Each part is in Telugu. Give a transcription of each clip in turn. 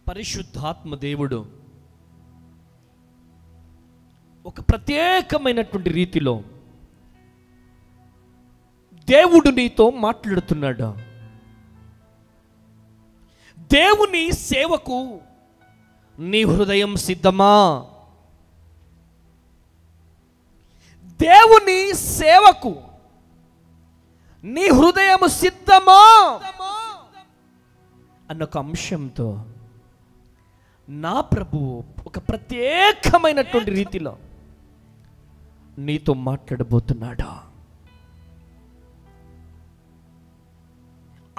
పరిశుద్ధాత్మ దేవుడు ఒక ప్రత్యేకమైనటువంటి రీతిలో దేవుడు నీతో మాట్లాడుతున్నాడు. దేవుని సేవకు నీ హృదయం సిద్ధమా? దేవుని సేవకు నీ హృదయం సిద్ధమా అన్న ఒక అంశంతో నా ప్రభువు ఒక ప్రత్యేకమైనటువంటి రీతిలో నీతో మాట్లాడబోతున్నాడు.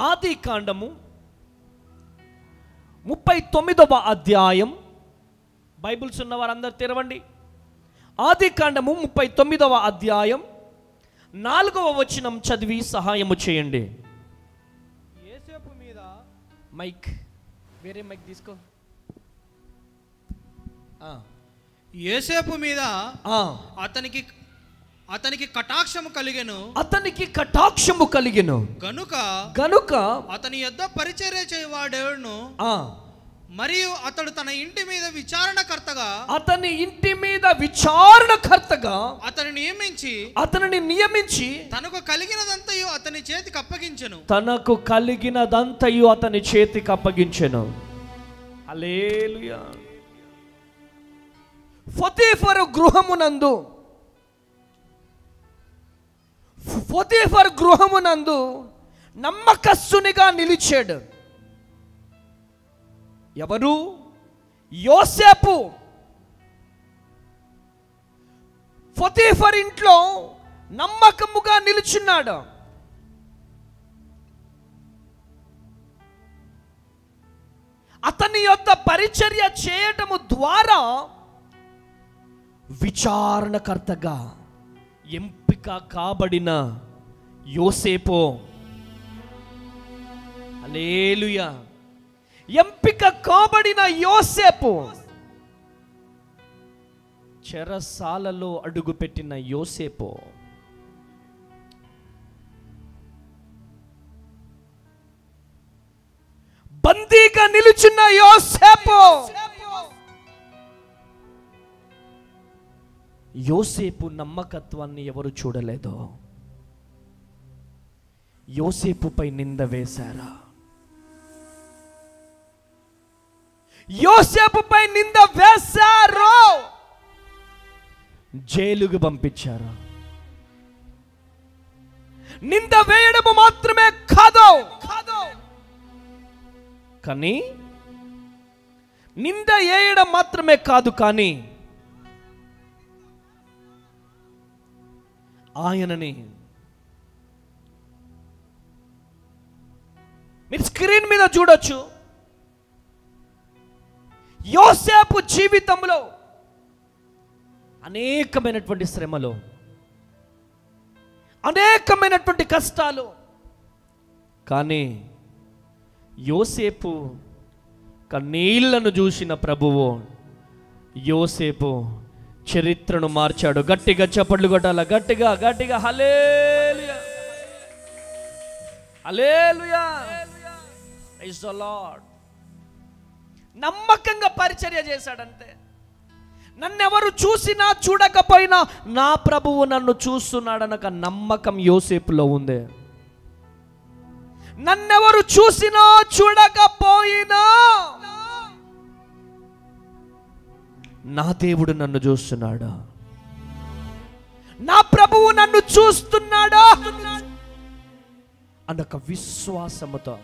ఆది కాండము 39వ అధ్యాయం. బైబిల్స్ ఉన్న వారందరూ తెరవండి. ఆది కాండము 39వ అధ్యాయం 4వ వచనం చదివి సహాయము చేయండి. యోసేపు మీద మైక్, వేరే మైక్ తీసుకో. యోసేపు మీద అతనికి కటాక్షము కలిగెను. అతనికి కటాక్షము కలిగెను గనుక అతని యొద్ద పరిచర్య చేయవాడెవడును మరియు అతడు తన ఇంటి మీద విచారణకర్తగా అతనిని నియమించి తనకు కలిగినదంతయు అతని చేతికి అప్పగించెను. హల్లెలూయా. పోతీఫరు గృహమునందు నమ్మకస్తునిగా నిలిచాడు. ఎవరు? యోసేపు. పోతీఫర్ ఇంట్లో నమ్మకముగా నిలుచున్నాడు. అతని యొద్ద పరిచర్య చేయటము ద్వారా విచారణకర్తగా ఎంపిక కాబడిన యోసేపు. హల్లెలూయా. ఎంపిక కాబడిన యోసేపు, చెరసాలలో అడుగుపెట్టిన యోసేపు బందీగా నిలుచున్న యోసేపు. యోసేపు నమ్మకత్వాన్ని ఎవరు చూడలేదో యోసేపుపై నింద వేశారా? యోసేపుపై నింద వేశారు, జైలుకు పంపించారు. నింద వేయడము మాత్రమే కాదు, కానీ నింద వేయడం మాత్రమే కాదు, కానీ ఆయనని మీరు స్క్రీన్ మీద చూడొచ్చు. యోసేపు జీవితంలో అనేకమైనటువంటి శ్రమలు, అనేకమైనటువంటి కష్టాలు, కానీ యోసేపు కన్నీళ్లను చూసిన ప్రభువు యోసేపు చరిత్రను మార్చాడు. గట్టిగా చప్పట్లు కొట్టాల, గట్టిగా గట్టిగా. హల్లెలూయా, హల్లెలూయా, ప్రైజ్ ది లార్డ్. నమ్మకంగా పరిచర్య చేశాడంతే. నన్నెవరు చూసినా చూడకపోయినా నా ప్రభువు నన్ను చూస్తున్నాడనక నమ్మకం యోసేపులో ఉంది. నన్నెవరు చూసినా చూడకపోయినా నా దేవుడు నన్ను చూస్తున్నాడా, నా ప్రభువు నన్ను చూస్తున్నాడా అన్నొక విశ్వాసముతో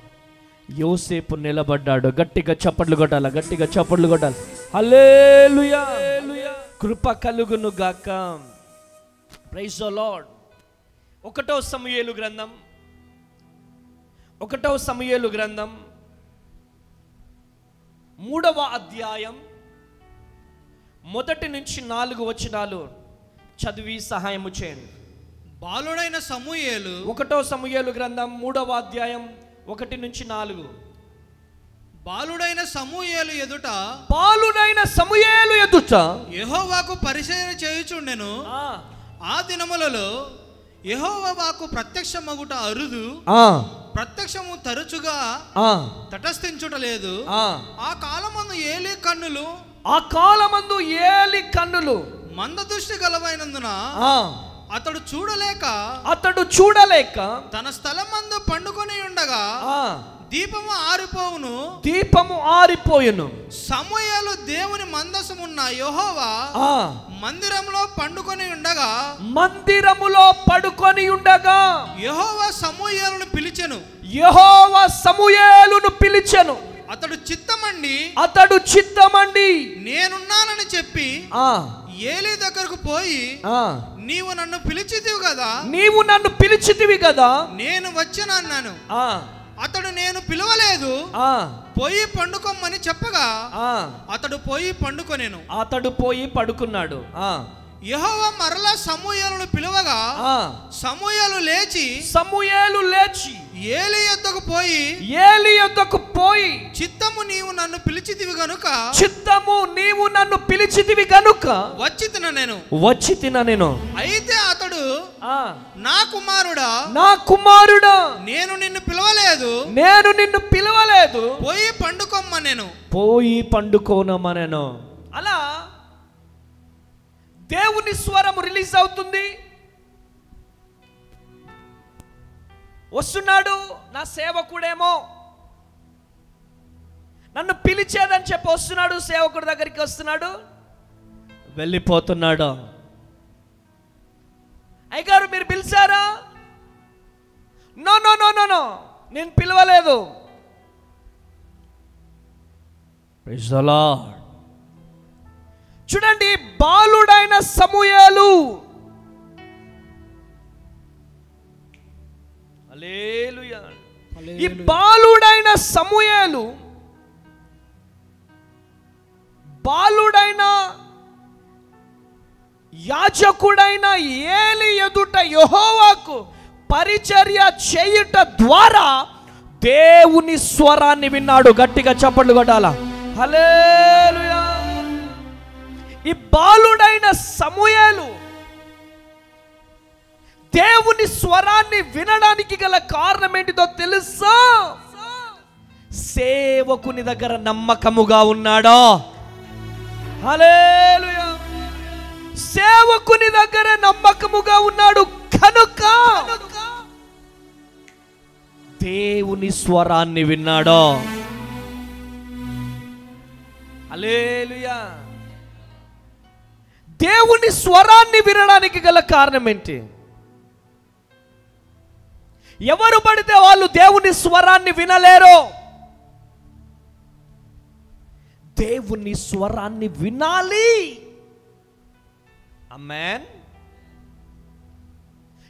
యోసేపు నిలబడ్డాడు. గట్టిగా చప్పట్లు కొట్టాలి, గట్టిగా చప్పట్లు కొట్టాలి. హల్లెలూయా. కృప కలుగును గాక. Praise the lord. 1వ సమూయేలు గ్రంథం 3వ అధ్యాయం 1 నుంచి 4 వచనాలు చదివి సహాయము చేయండి. బాలుడైన సమూయేలు 1వ సమూయేలు గ్రంథం 3వ అధ్యాయం 1 నుంచి 4. బాలుడైన సమూయేలు ఎదుట యెహోవాకు పరిచర్య చేయుచుండెను. ఆ దినములలో యెహోవా వాక్కు ప్రత్యక్షమగుట అరుదు. ప్రత్యక్షము తరచుగా తటస్థించుటలేదు. ఆ కాలమందు ఏలి కన్నులు మందదృష్టి గలవైనందున అతడు చూడలేక తన స్థలమందు పండుకొని ఉండగా దీపము ఆరిపోవును. సమూయేలు దేవుని మందసమున్న యెహోవా మందిరములో పడుకొని ఉండగా యెహోవా సమూయేలును పిలిచెను. అతడు చిత్తమండి నేనున్నానని చెప్పి ఏలీ దగ్గరకు పోయి, నీవు నన్ను పిలిచితివి కదా, నేను వచ్చానన్నాను. అతడు నేను పిలవలేదు, పోయి పండుకోమని చెప్పగా అతడు పోయి పడుకున్నాడు. యెహోవా మరలా సమూయేలును పిలవగా సమూయేలు లేచి ఏలీ యొద్దకు పోయి చిత్తము నీవు నన్ను పిలిచితివి గనుక వచ్చితిన నేను. అయితే అతడు, నా కుమారుడా నేను నిన్ను పిలవలేదు, పోయి పండుకోనమనెను. అలా దేవుని స్వరం రిలీజ్ అవుతుంది. వస్తున్నాడు నా సేవకుడేమో, నన్ను పిలిచేదని చెప్పి వస్తున్నాడు. సేవకుడి దగ్గరికి వస్తున్నాడు, వెళ్ళిపోతున్నాడు. అయ్యగారు మీరు పిలిచారా? No no no no no, నేను పిలవలేదు. Praise the lord. చూడండి, బాలుడైన సమూయేలు, హల్లెలూయా, ఈ బాలుడైన సమూయేలు బాలుడైన యాజకుడైన ఏలీ ఎదుట యెహోవాకు పరిచర్య చేయుట ద్వారా దేవుని స్వరాన్ని విన్నాడు. గట్టిగా చప్పట్లు కొట్టాల. హల్లెలూయా. ఈ బాలుడైన సమూయేలు దేవుని స్వరాన్ని వినడానికి గల కారణం ఏంటిదో తెలుసా? సేవకుని దగ్గర నమ్మకముగా ఉన్నాడా? హల్లెలూయా. సేవకుని దగ్గర నమ్మకముగా ఉన్నాడు కనుక దేవుని స్వరాన్ని విన్నాడా? హల్లెలూయా. దేవుని స్వరాన్ని వినడానికి గల కారణం ఏంటి? ఎవరు పడితే వాళ్ళు దేవుని స్వరాన్ని వినలేరు. దేవుని స్వరాన్ని వినాలి. ఆమేన్.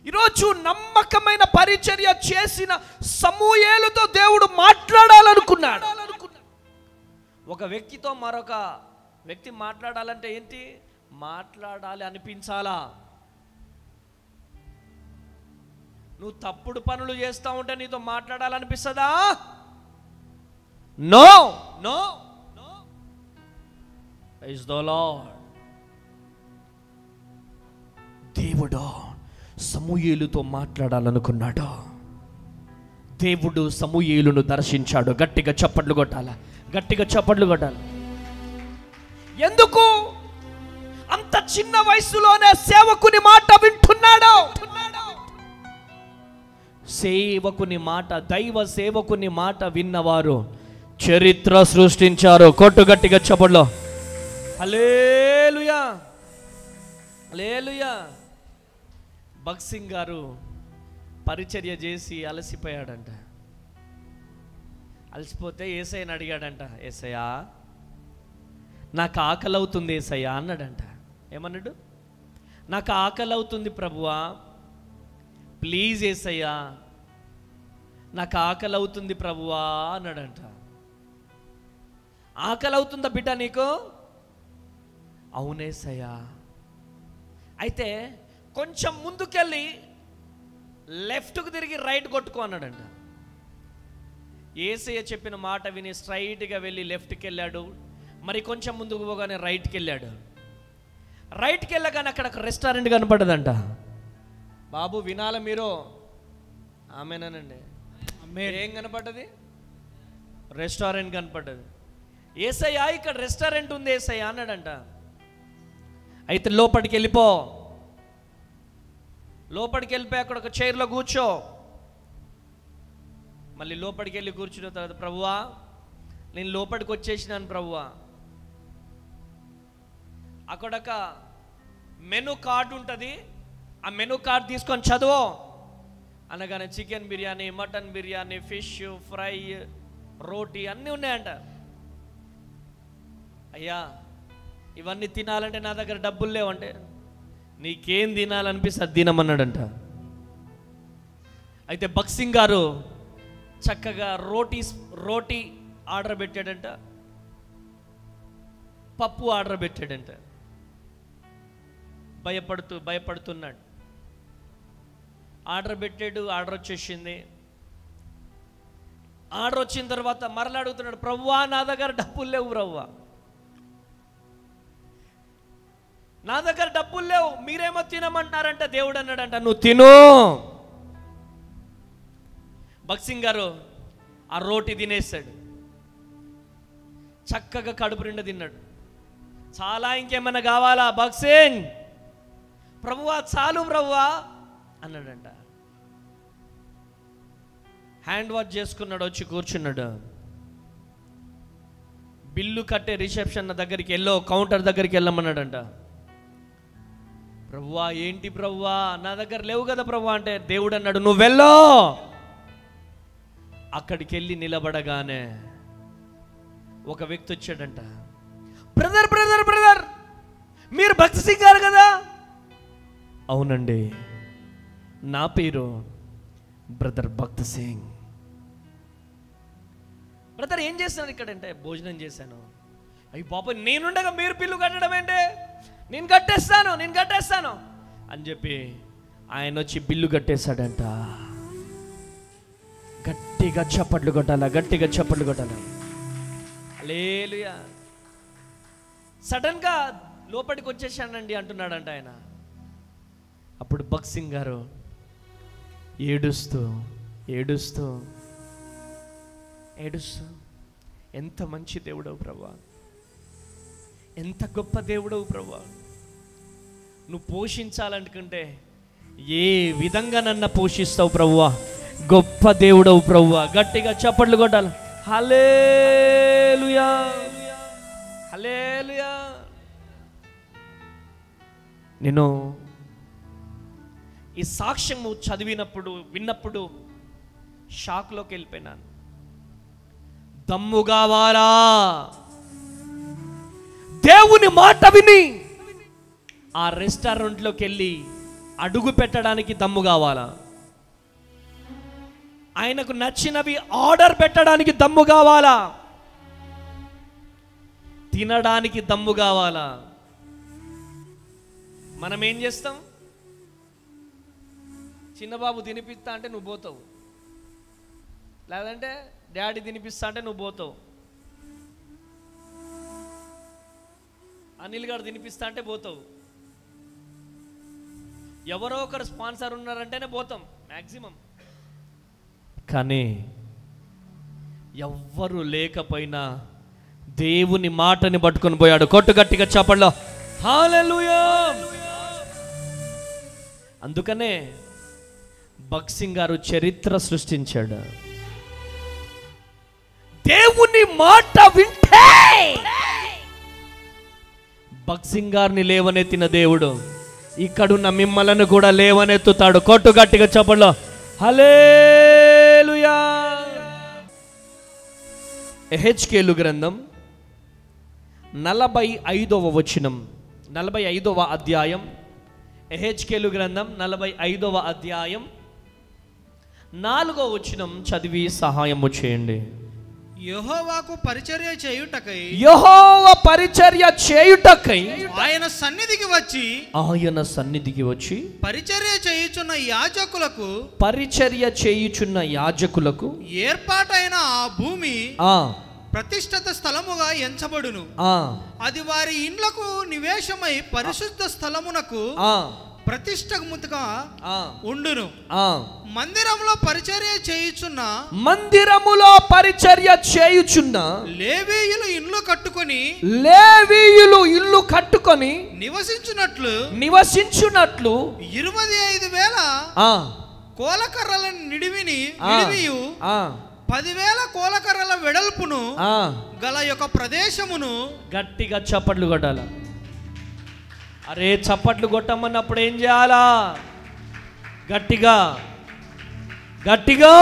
ఈరోజు నమ్మకమైన పరిచర్య చేసిన సమూయేలుతో దేవుడు మాట్లాడాలనుకున్నాడు. ఒక వ్యక్తితో మరొక వ్యక్తి మాట్లాడాలంటే ఏంటి? మాట్లాడాలి అనిపించాలా? నువ్వు తప్పుడు పనులు చేస్తా ఉంటే నీతో మాట్లాడాలనిపిస్తుందా? No no no. Praise the lord. దేవుడు సమూయేలుతో మాట్లాడాలనుకున్నాడు. దేవుడు సమూయేలును దర్శించాడు. గట్టిగా చప్పట్లు కొట్టాల, గట్టిగా చప్పట్లు కొట్టాలి. ఎందుకు? అంత చిన్న వయసులోనే సేవకుని మాట వింటున్నాడు. సేవకుని మాట, దైవ సేవకుని మాట విన్నవారు చరిత్ర సృష్టించారు. కొట్టు గట్టిగా చప్పట్లో. హల్లెలూయా, హల్లెలూయా. భగత్ సింగ్ గారు పరిచర్య చేసి అలసిపోయాడంట. అలసిపోతే యేసయ్యని అడిగాడంట, యేసయ్యా నాకు ఆకలి అవుతుంది యేసయ్యా అన్నాడంట. ఏమన్నాడు? నాకు ఆకలి అవుతుంది ప్రభువా, ప్లీజ్ యేసయ్యా నాకు ఆకలి అవుతుంది ప్రభువా అన్నాడంట. ఆకలి అవుతుందా బిడ్డ నీకు? అవునేసయ్యా. అయితే కొంచెం ముందుకెళ్ళి లెఫ్ట్కు తిరిగి రైట్ కొట్టుకో అన్నాడంట. యేసయ్య చెప్పిన మాట విని స్ట్రైట్గా వెళ్ళి లెఫ్ట్కి వెళ్ళాడు. మరి కొంచెం ముందుకు పోగానే రైట్కి వెళ్ళాడు. రైట్కి వెళ్ళగానే అక్కడ ఒక రెస్టారెంట్ కనపడదంట. బాబు వినాల మీరు? ఆమెనండి. ఏం కనపడ్డది? రెస్టారెంట్ కనపడ్డది. ఏసయ్యా ఇక్కడ రెస్టారెంట్ ఉంది ఏసయ్యా అన్నాడంట. అయితే లోపలికి వెళ్ళిపో, లోపలికి వెళ్ళిపోయి అక్కడ ఒక చైర్లో కూర్చో. మళ్ళీ లోపలికి వెళ్ళి కూర్చున్న తర్వాత, ప్రభువా నేను లోపలికి వచ్చేసినాను ప్రభువా, అక్కడొక మెనూ కార్డు ఉంటుంది, ఆ మెనూ కార్డు తీసుకొని చదువు అనగానే chicken biryani, mutton biryani, fish fry, రోటీ అన్నీ ఉన్నాయంట. అయ్యా ఇవన్నీ తినాలంటే నా దగ్గర డబ్బులు లేవంటే, నీకేం తినాలనిపిస్తే అది తినమన్నాడంట. అయితే బక్సింగ్ గారు చక్కగా రోటీ ఆర్డర్ పెట్టాడంట, పప్పు ఆర్డర్ పెట్టాడంట. భయపడుతున్నాడు. ఆర్డర్ పెట్టాడు, ఆర్డర్ వచ్చేసింది. ఆర్డర్ వచ్చిన తర్వాత మరలా అడుగుతున్నాడు, ప్రభువా నా దగ్గర డబ్బులు లేవు ప్రభువా, నా దగ్గర డబ్బులు లేవు, మీరేమో తినమంటున్నారంట. దేవుడు అన్నాడంట, నువ్వు తిను. బక్సింగ్ గారు ఆ రోటీ తినేస్తాడు, చక్కగా కడుపు నిండా తిన్నాడు. చాలా ఇంకేమైనా కావాలా బక్సింగ్? ప్రభువా చాలు ప్రభువా అన్నాడంట. హ్యాండ్ వాష్ చేసుకున్నాడు, వచ్చి కూర్చున్నాడు. బిల్లు కట్టే రిసెప్షన్ దగ్గరికి కౌంటర్ దగ్గరికి వెళ్ళమన్నాడంట. ప్రభువా ఏంటి ప్రభువా నా దగ్గర లేవు కదా ప్రభువా అంటే, దేవుడు అన్నాడు నువ్వు వెళ్ళో. అక్కడికి వెళ్ళి నిలబడగానే ఒక వ్యక్తి వచ్చాడంట. బ్రదర్ బ్రదర్ బ్రదర్ మీరు భక్తి సింగ్ గారు కదా? అవునండి, నా పేరు బ్రదర్ భక్తి సింగ్. బ్రదర్ ఏం చేస్తున్నాను ఇక్కడంటే, భోజనం చేశాను. అయ్యి బాబు నేనుండగా మీరు బిల్లు కట్టడం ఏంటి? నేను కట్టేస్తాను అని చెప్పి ఆయన వచ్చి బిల్లు కట్టేశాడంట. గట్టిగా చప్పట్లు కొట్టాల. హల్లెలూయా. సడన్గా లోపలికి వచ్చేసానండి అంటున్నాడంట ఆయన. అప్పుడు బక్సింగ్ గారు ఏడుస్తూ ఎంత మంచి దేవుడవు ప్రభువా, ఎంత గొప్ప దేవుడవు ప్రభువా, నువ్వు పోషించాలనుకుంటే ఏ విధంగా నన్ను పోషిస్తావు ప్రభువా, గొప్ప దేవుడవు ప్రభువా. గట్టిగా చప్పట్లు కొట్టాలి. హల్లెలూయా హల్లెలూయా. నేను ఈ సాక్ష్యము విన్నప్పుడు షాక్లోకి వెళ్ళిపోయినాను. దమ్ము కావాలా? దేవుని మాట విని ఆ రెస్టారెంట్లోకి వెళ్ళి అడుగు పెట్టడానికి దమ్ము కావాలా? ఆయనకు నచ్చినవి ఆర్డర్ పెట్టడానికి దమ్ము కావాలా? తినడానికి దమ్ము కావాలా? మనం ఏం చేస్తాం? చిన్నబాబు తినిపిస్తా అంటే నువ్వు పోతావు, లేదంటే డాడీ తినిపిస్తా అంటే నువ్వు పోతావు, అనిల్ గారు తినిపిస్తా అంటే పోతావు, ఎవరో ఒకరు స్పాన్సర్ ఉన్నారంటేనే పోతాం మ్యాక్సిమం. కానీ ఎవ్వరు లేకపోయినా దేవుని మాటని పట్టుకొని పోయాడు. కొట్టు గట్టిగా చప్పట్లో హల్లెలూయా. అందుకనే బక్సింగ్ గారు చరిత్ర సృష్టించాడు. దేవుని మాట వింటే బక్సింగ్ గారిని లేవనెత్తిన దేవుడు ఇక్కడున్న మిమ్మలను కూడా లేవనెత్తుతాడు. కొట్టు గట్టిగా చప్పట్లో హల్లెలూయా. ఎహెచ్కేలు గ్రంథం 45వ వచనం, 45వ అధ్యాయం. ఎహెచ్కేలు గ్రంథం 45వ అధ్యాయం 4వ వచనం చదివి సహాయము చేయండి. యెహోవాకు పరిచర్య చేయుటకై ఆయన సన్నిధికి వచ్చి పరిచర్య చేయుచున్న యాజకులకు ఏర్పాటైన ఆ భూమి ప్రతిష్ఠిత స్థలముగా ఎంచబడును. అది వారి ఇండ్లకు నివేశమై పరిశుద్ధ స్థలమునకు ప్రతిష్టముగా ఉండును. మందిరములో పరిచర్య చేయుచున్న లేవీయులు ఇల్లు కట్టుకొని నివసించున్నట్లు 25,000 కోలకర్రల నిడివియు 10,000 కోలకర్రల వెడల్పును గల యొక్క ప్రదేశమును. గట్టిగా చప్పట్లు కొట్టాల. అరే చప్పట్లు కొట్టమన్నప్పుడు ఏం చేయాలా? గట్టిగా గట్టిగా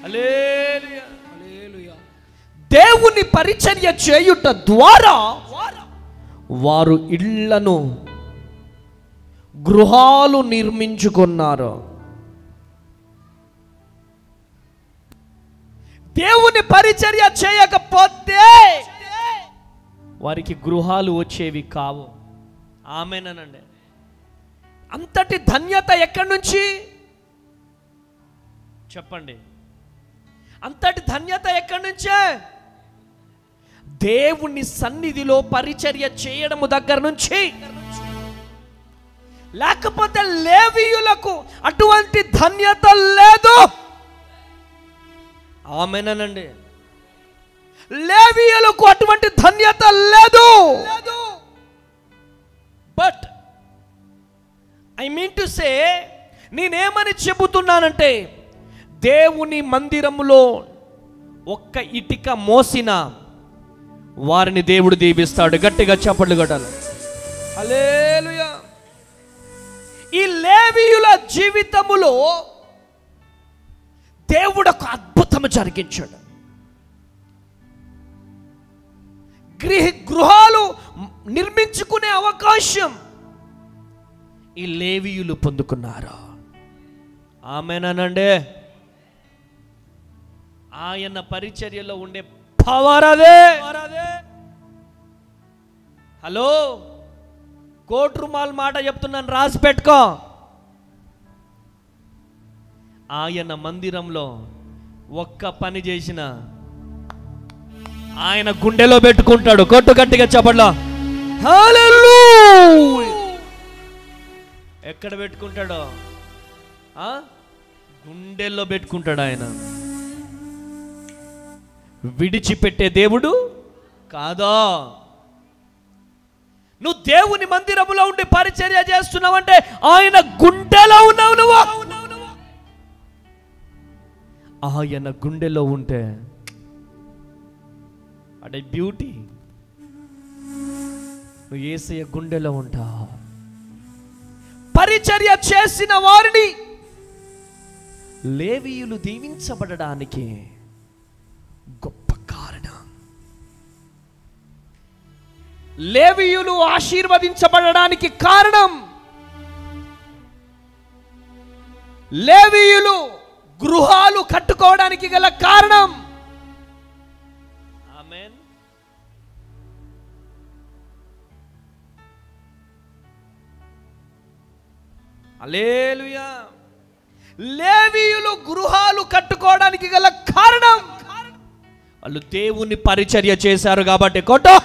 హల్లెలూయా హల్లెలూయా. దేవుని పరిచర్య చేయుట ద్వారా వారు ఇళ్లను గృహాలు నిర్మించుకున్నారు. దేవుని పరిచర్య చేయకపోతే వారికి గృహాలు వచ్చేవి కావు. ఆమేనండి. అంతటి ధన్యత ఎక్కడి నుంచి చెప్పండి? అంతటి ధన్యత ఎక్కడి నుంచే? దేవుని సన్నిధిలో పరిచర్య చేయడము దగ్గర నుంచి. లేకపోతే లేవీయులకు అటువంటి ధన్యత లేదు. ఆమేనండి. లేవీయులకు అటువంటి ధన్యత లేదు. But I mean to say, నేనేమని చెబుతున్నానంటే, దేవుని మందిరములో ఒక్క ఇటిక మోసిన వారిని దేవుడు దీవిస్తాడు. గట్టిగా చప్పట్లు కొట్టాలి. హల్లెలూయా. ఈ లేవీయుల జీవితములో దేవుడు ఒక అద్భుతం జరిగించాడు. గృహాలు నిర్మించుకునే అవకాశం ఈ లేవీయులు పొందుకున్నారు. ఆమేనండి. ఆయన పరిచర్యలో ఉండే పవర్ అదే. హలో, కోట్ రుమాల్ మాట చెప్తున్నాను, రాసి పెట్టుకో. ఆయన మందిరంలో ఒక్క పని చేసిన ఆయన గుండెలో పెట్టుకుంటాడు. కొట్టు గట్టిగా చెప్పట్లా. హల్లెలూయా. ఎక్కడ పెట్టుకుంటాడో? గుండెల్లో పెట్టుకుంటాడు. ఆయన విడిచిపెట్టే దేవుడు కాదా? నువ్వు దేవుని మందిరములో ఉండి పరిచర్య చేస్తున్నావంటే ఆయన గుండెలో ఉన్నావు. నువ్వు ఆయన గుండెలో ఉంటే అడే బ్యూటీ. నువ్వు యేసయ్య గుండెలో ఉంటావు. పరిచర్య చేసిన వారిని లేవీయులు దీవించబడడానికి గొప్ప కారణం. లేవీయులు ఆశీర్వదించబడడానికి కారణం, లేవీయులు గృహాలు కట్టుకోవడానికి గల కారణం. ఆమేన్. హల్లెలూయా. లేవీయులు గృహాలు కట్టుకోవడానికి గల కారణం వాళ్ళు దేవుని పరిచర్య చేశారు కాబట్టి. కొట్టు.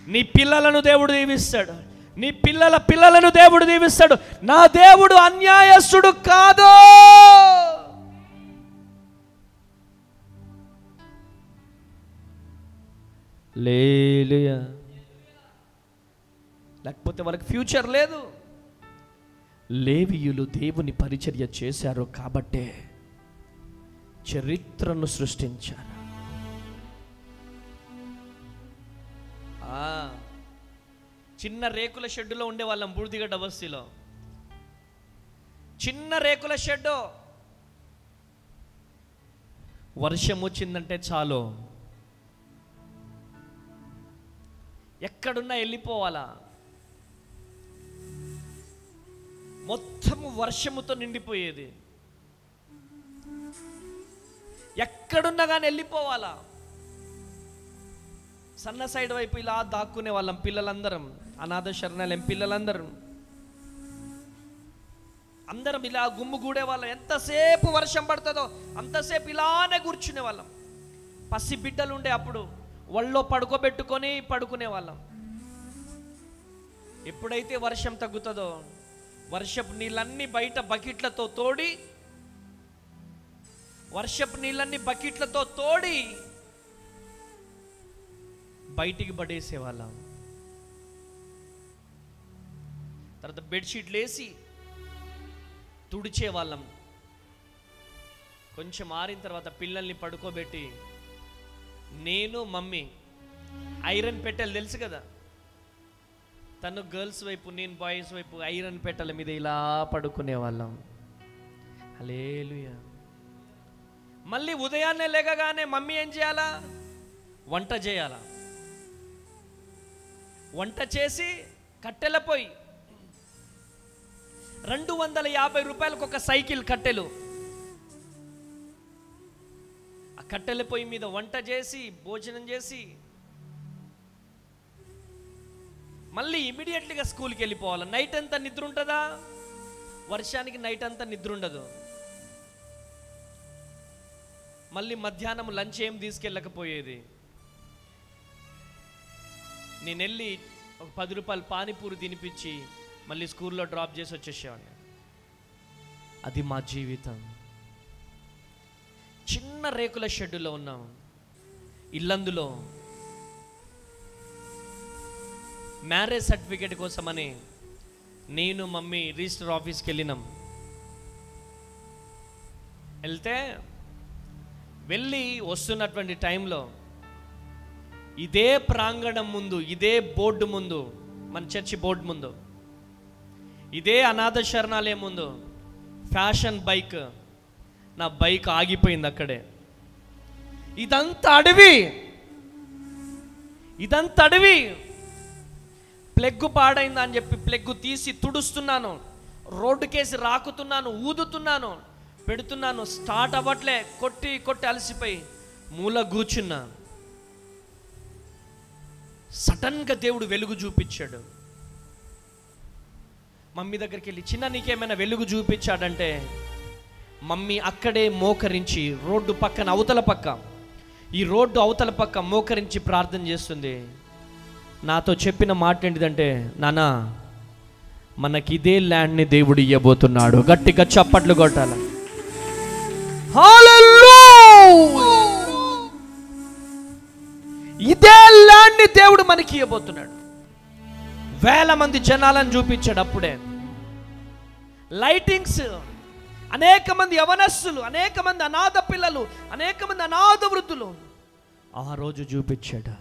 నీ పిల్లలను దేవుడు దీవిస్తాడు. నీ పిల్లల పిల్లలను దేవుడు దీవిస్తాడు. నా దేవుడు అన్యాయస్తుడు కాదు. హల్లెలూయా. లేకపోతే వాళ్ళకి ఫ్యూచర్ లేదు. లేవీయులు దేవుని పరిచర్య చేశారు కాబట్టే చరిత్రను సృష్టించారు. చిన్న రేకుల షెడ్డులో ఉండేవాళ్ళం బూడిదిగడ్డ బస్తీలో. చిన్న రేకుల షెడ్డు. వర్షం వచ్చిందంటే చాలు, ఎక్కడున్నా వెళ్ళిపోవాలా. మొత్తము వర్షముతో నిండిపోయేది. ఎక్కడున్నా కానీ వెళ్ళిపోవాలా. సన్న సైడ్ వైపు ఇలా దాక్కునే వాళ్ళం పిల్లలందరం, అనాథ శరణాలయం పిల్లలందరం అందరం ఇలా గుమ్ముగూడే వాళ్ళం. ఎంతసేపు వర్షం పడుతుందో అంతసేపు ఇలానే కూర్చునే వాళ్ళం. పసి బిడ్డలు ఉండే అప్పుడు ఒళ్ళో పడుకోబెట్టుకొని పడుకునే వాళ్ళం. ఎప్పుడైతే వర్షం తగ్గుతుందో వర్షపు నీళ్ళన్నీ బయట బకెట్లతో తోడి బయటికి పడేసేవాళ్ళం. తర్వాత బెడ్షీట్లు వేసి తుడిచేవాళ్ళం. కొంచెం ఆరిన తర్వాత పిల్లల్ని పడుకోబెట్టి నేను మమ్మీ ఐరన్ పెట్టెలు తెలుసు కదా, తను గర్ల్స్ వైపు నేను బాయ్స్ వైపు ఐరన్ పెట్టెల మీద ఇలా పడుకునే వాళ్ళం. హల్లెలూయా. మళ్ళీ ఉదయాన్నే లేకగానే మమ్మీ ఏం చేయాలా? వంట చేయాలా. వంట చేసి కట్టెల పొయ్యి 250 రూపాయలకు ఒక సైకిల్ కట్టెలు. ఆ కట్టెల పొయ్యి మీద వంట చేసి భోజనం చేసి మళ్ళీ ఇమీడియట్లీగా స్కూల్కి వెళ్ళిపోవాలి. నైట్ అంతా నిద్ర ఉంటుందా? వర్షానికి నైట్ అంతా నిద్ర ఉండదు. మళ్ళీ మధ్యాహ్నం లంచ్ ఏం తీసుకెళ్ళకపోయేది. నేను వెళ్ళి ఒక 10 రూపాయలు పానీపూరి తినిపించి మళ్ళీ స్కూల్లో డ్రాప్ చేసి వచ్చేసేవాడిని. అది మా జీవితం. చిన్న రేకుల షెడ్డులో ఉన్నాం. ఇల్లందులో మ్యారేజ్ సర్టిఫికేట్ కోసమని నేను మమ్మీ రిజిస్టర్ ఆఫీస్కి వెళ్ళినాం. వెళ్ళి వస్తున్నటువంటి టైంలో ఇదే ప్రాంగణం ముందు, ఇదే బోర్డు ముందు, మన చర్చి బోర్డు ముందు, ఇదే అనాథ శరణాలయం ముందు ఫ్యాషన్ బైక్, నా బైక్ ఆగిపోయింది అక్కడే. ఇదంతా అడవి. ప్లగ్గు పాడైందా అని చెప్పి ప్లగ్గు తీసి తుడుస్తున్నాను, రోడ్డుకేసి రాకుతున్నాను, ఊదుతున్నాను, పెడుతున్నాను, స్టార్ట్ అవ్వట్లే. కొట్టి అలసిపోయి మూల కూర్చున్నా. సడన్గా దేవుడు వెలుగు చూపించాడు. మమ్మీ దగ్గరికి వెళ్ళి, చిన్న నీకేమైనా వెలుగు చూపించాడంటే మమ్మీ అక్కడే మోకరించి రోడ్డు పక్కన ఈ రోడ్డు అవతల పక్క మోకరించి ప్రార్థన చేస్తుంది. నాతో చెప్పిన మాట ఏంటిదంటే, నాన్న మనకి ఇదే ల్యాండ్ని దేవుడు ఇవ్వబోతున్నాడు. గట్టిగా చప్పట్లు కొట్టాల. ఇదే ల్యాండ్ని దేవుడు మనకి ఇవ్వబోతున్నాడు. వేల మంది జనాలను చూపించాడు. అప్పుడే లైటింగ్స్, అనేక మంది యవనస్సులు, అనేక మంది అనాథ పిల్లలు, అనేక మంది అనాథ వృద్ధులు ఆ రోజు చూపించాడు.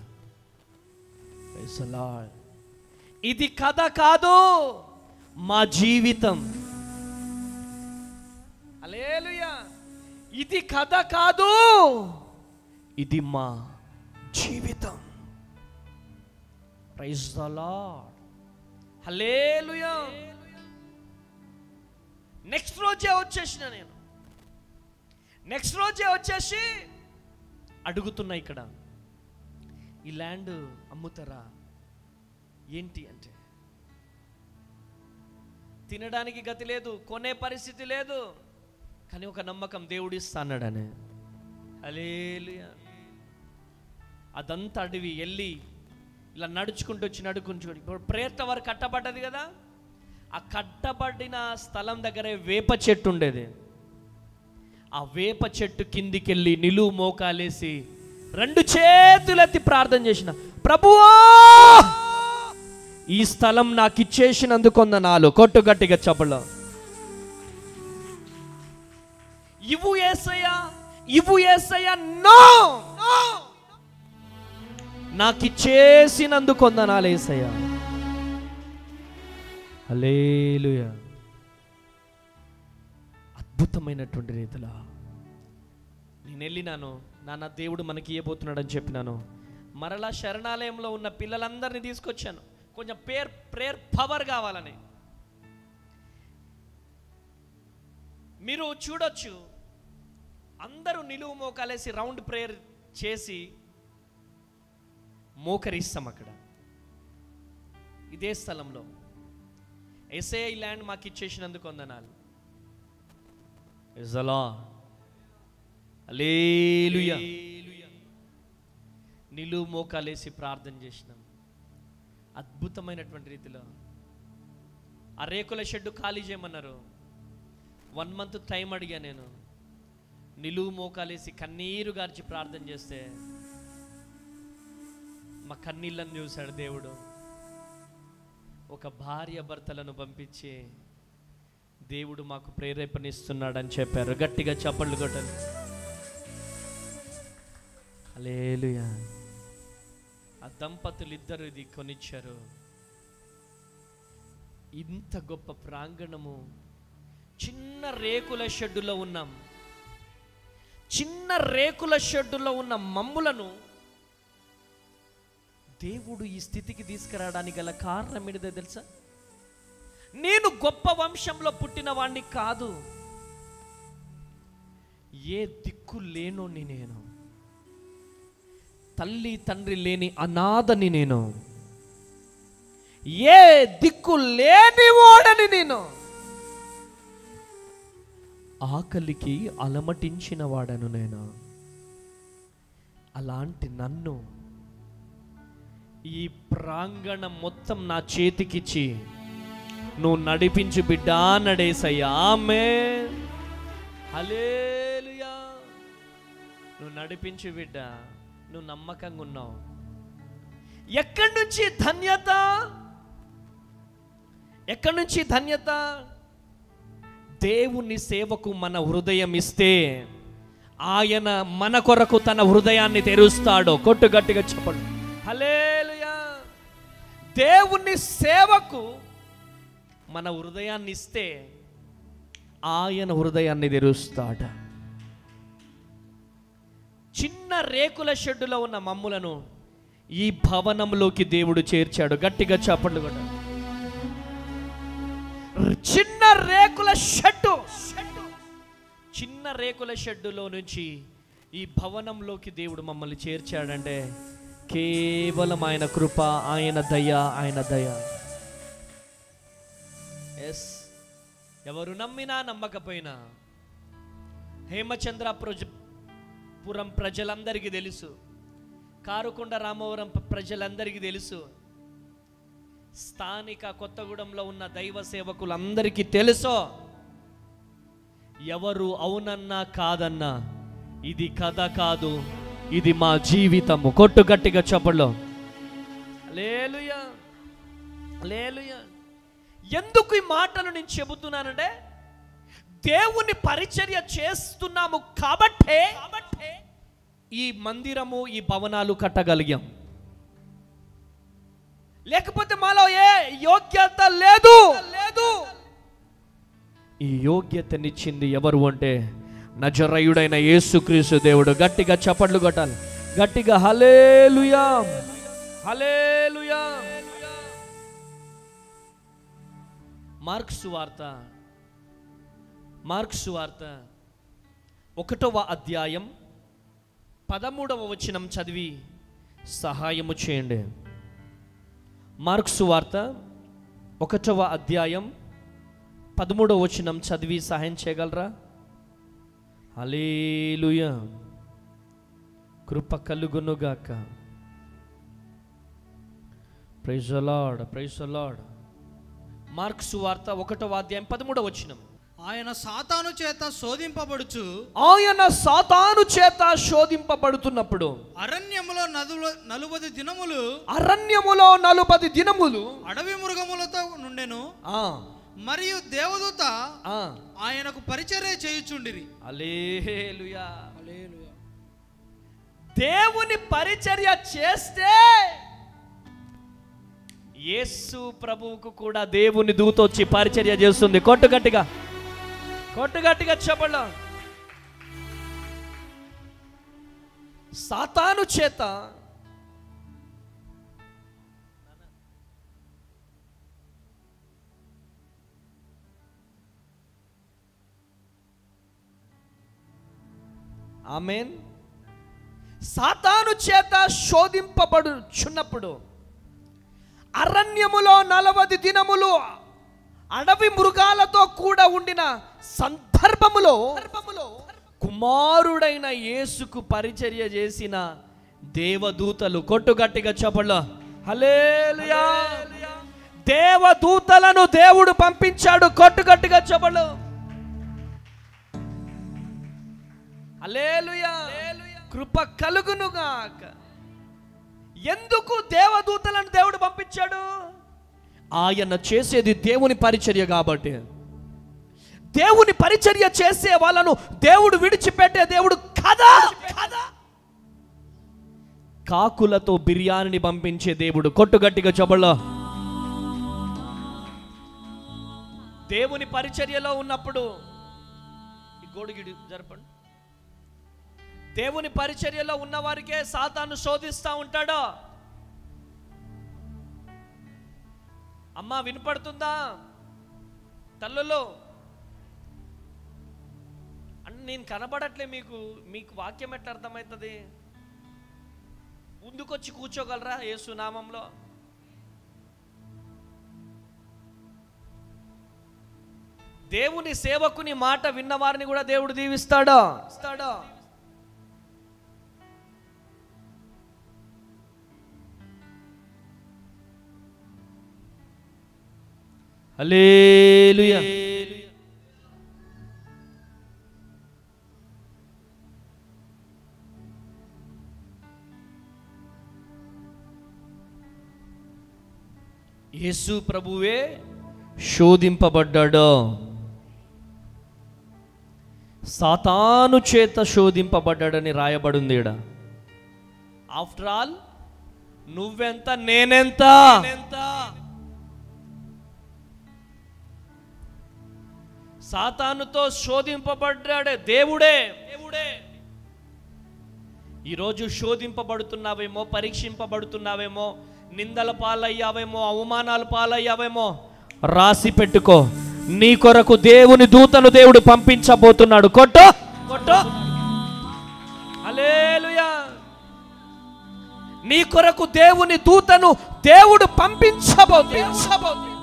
ఇది కథ కాదు, మా జీవితం. హల్లెలూయా. ఇది కథ కాదు, ఇది మా జీవితం. Praise the lord. Hallelujah. Next రోజే వచ్చేసి అడుగుతున్నా, ఇక్కడ ఈ ల్యాండ్ అమ్ముతారా ఏంటి అంటే, తినడానికి గతి లేదు, కొనే పరిస్థితి లేదు, కానీ ఒక నమ్మకం, దేవుడు ఇస్తా అన్నాడని. హల్లెలూయా. అదంతా అడవి. వెళ్ళి ఇలా నడుచుకుంటూ ఇప్పుడు ప్రేయర్ టవర్ కట్టబడ్డది కదా, ఆ కట్టబడిన స్థలం దగ్గరే వేప చెట్టు ఉండేది. ఆ వేప చెట్టు కిందికి వెళ్ళి నిలువు మోకాలేసి 2 చేతులెత్తి ప్రార్థన చేసిన, ప్రభువా ఈ స్థలం నాకు ఇచ్చేసినందుకు వందనాలు. కొట్టు గట్టిగా చప్పట్లు. ఇవ్వు యేసయ్యా, నో, నాకు ఇచ్చేసినందుకు వందనాలు యేసయ్యా. హల్లెలూయా. అద్భుతమైనటువంటి రీతిలో నేను వెళ్ళినాను. నాన్న దేవుడు మనకి ఇవ్వబోతున్నాడు అని చెప్పినాను. మరలా శరణాలయంలో ఉన్న పిల్లలందరినీ తీసుకొచ్చాను. కొంచెం ప్రేయర్ పవర్ కావాలని. మీరు చూడొచ్చు, అందరూ నిలువు మోకాలేసి రౌండ్ ప్రేయర్ చేసి మోకరిస్తాం అక్కడ. ఇదే స్థలంలో యేసయ్య ఈ ల్యాండ్ మాకు ఇచ్చేసినందుకు వందనాలు. హల్లెలూయా. నిలువు మోకాలేసి ప్రార్థన చేసినాం. అద్భుతమైనటువంటి రీతిలో ఆ రేకుల షెడ్డు ఖాళీ చేయమన్నారు. 1 month టైం అడిగా నేను. నిలువు మోకాలేసి కన్నీరు గార్చి ప్రార్థన చేస్తే మా కన్నీళ్ళని చూశాడు దేవుడు. ఒక భార్య భర్తలను పంపించి దేవుడు మాకు ప్రేరేపణిస్తున్నాడని చెప్పారు. గట్టిగా చప్పట్లు కొట్టండి. హల్లెలూయా. ఆ దంపతులు ఇద్దరు ఇది కొనిచ్చారు. ఇంత గొప్ప ప్రాంగణము, చిన్న రేకుల షెడ్డులో ఉన్నాం. చిన్న రేకుల షెడ్డులో ఉన్న మమ్ములను దేవుడు ఈ స్థితికి తీసుకురావడానికి గల కారణం ఏంటిదో తెలుసా? నేను గొప్ప వంశంలో పుట్టిన వాణ్ణి కాదు. ఏ దిక్కు లేనోని నేను, తల్లి తండ్రి లేని అనాథని నేను, ఏ దిక్కు లేని వాడని నేను, ఆకలికి అలమటించిన వాడను నేను. అలాంటి నన్ను ఈ ప్రాంగణం మొత్తం నా చేతికిచ్చి నువ్వు నడిపించు బిడ్డా నడేసయ్యా. ఆమేన్. హల్లెలూయా. నువ్వు నడిపించు బిడ్డ, నువ్వు నమ్మకంగా ఉన్నావు. ఎక్కడి నుంచి ధన్యత? ఎక్కడి నుంచి ధన్యత? దేవుని సేవకు మన హృదయం ఇస్తే ఆయన మన కొరకు తన హృదయాన్ని తెరుస్తాడు. కొట్టు గట్టిగా చెప్పండి. హల్లెలూయా. దేవుని సేవకు మన హృదయాన్ని ఇస్తే ఆయన హృదయాన్ని తెరుస్తాడు. చిన్న రేకుల షెడ్డులో ఉన్న మమ్ములను ఈ భవనంలోకి దేవుడు చేర్చాడు. గట్టిగా చప్పట్లు కొట్టాడు. చిన్న రేకుల షెడ్డు, చిన్న రేకుల షెడ్డులో నుంచి ఈ భవనంలోకి దేవుడు మమ్మల్ని చేర్చాడంటే కేవలం ఆయన కృప, ఆయన దయ, ఆయన దయ. ఎస్, ఎవరు నమ్మినా నమ్మకపోయినా హేమచంద్రాపురం ప్రజలందరికీ తెలుసు, కారుకొండ రామవరం ప్రజలందరికీ తెలుసు, స్థానిక కొత్తగూడెంలో ఉన్న దైవ సేవకులందరికీ తెలుసు. ఎవరు అవునన్నా కాదన్నా ఇది కథ కాదు, ఇది మా జీవితము. కొట్టు గట్టిగా చెప్పలో. హల్లెలూయా, హల్లెలూయా. ఎందుకు ఈ మాటలు నేను చెబుతున్నానంటే దేవుని పరిచర్య చేస్తున్నాము కాబట్టే ఈ మందిరము, ఈ భవనాలు కట్టగలిగాం. లేకపోతే మాలో ఏ యోగ్యత లేదు. ఈ యోగ్యతనిచ్చింది ఎవరు అంటే నజరేయుడైన యేసుక్రీస్తు దేవుడు. గట్టిగా చప్పట్లు కొట్టాలి. గట్టిగా హల్లెలూయా, హల్లెలూయా. మార్కు సువార్త 1వ అధ్యాయం 13వ వచనం చదివి సహాయము చేయండి. మార్కు సువార్త 1వ అధ్యాయం 13వ వచనం చదివి సహాయం చేయగలరా? హల్లెలూయా. కృప కలుగునుగాక. Praise the lord, praise the lord. మార్కు సువార్త 1వ అధ్యాయం 13వ వచనం. ఆయన సాతాను చేత శోధింపబడుచు, ఆయన సాతాను చేత శోధింపబడుతున్నప్పుడు అరణ్యములో 40 దినములు, అరణ్యములో 40 దినములు అడవి మృగములతో నుండెను. మరియు దేవదూత ఆయనకు పరిచర్య చేయుచుండిరి. హల్లెలూయా, హల్లెలూయా. దేవుని పరిచర్య చేస్తే యేసు ప్రభువుకు కూడా దేవుని దూత వచ్చి పరిచర్య చేస్తుంది. కొట్టు గట్టిగా, కొట్టు గట్టిగా చెప్పండి. సాతాను చేత ఆమేన్. సాతాను చేత శోధింపబడుచున్నప్పుడు అరణ్యములో 40 దినములు అడవి మృగాలతో కూడా ఉండిన సందర్భములో కుమారుడైన యేసుకు పరిచర్య చేసిన దేవదూతలు కొట్టు గట్టిగా చప్పట్లు. హల్లెలూయా. దేవదూతలను దేవుడు పంపించాడు. కొట్టు గట్టిగా చప్పట్లు. హల్లెలూయా. కృప కలుగునుగాక. ఎందుకు దేవదూతలను దేవుడు పంపించాడు? ఆయన చేసేది దేవుని పరిచర్య కాబట్టి. దేవుని పరిచర్య చేసే వాళ్ళను దేవుడు విడిచిపెట్టే దేవుడు కదా. కాకులతో బిర్యానీని పంపించే దేవుడు. కొట్టు గట్టిగా చప్పట్లు. దేవుని పరిచర్యలో ఉన్నప్పుడు ఈ గోడుగిడి జరపండి. దేవుని పరిచర్యలో ఉన్న వారికే సాతాను శోధిస్తూ ఉంటాడు. అమ్మా వినపడుతుందా తల్లులో? అంటే నేను కనబడట్లే, మీకు వాక్యం ఎట్లా అర్థమవుతుంది? ముందుకొచ్చి కూర్చోగలరా యేసు నామంలో? దేవుని సేవకుని మాట విన్నవారిని కూడా దేవుడు దీవిస్తాడా? హల్లెలూయా. యేసు ప్రభువే శోధింపబడ్డాడు. సాతాను చేత శోధింపబడ్డాడని రాయబడింది ఈడ. ఆఫ్టర్ ఆల్ నువ్వెంత నేనెంత? సాతానుతో శోధింపబడ్డాడే దేవుడే. ఈరోజు శోధింపబడుతున్నావేమో, పరీక్షింపబడుతున్నావేమో, నిందల పాలయ్యావేమో, అవమానాల పాలయ్యావేమో, రాసి పెట్టుకో. నీ కొరకు దేవుని దూతను దేవుడు పంపించబోతున్నాడు. కొట్టు. హల్లెలూయా. నీ కొరకు దేవుని దూతను దేవుడు పంపించబోతున్నాడు.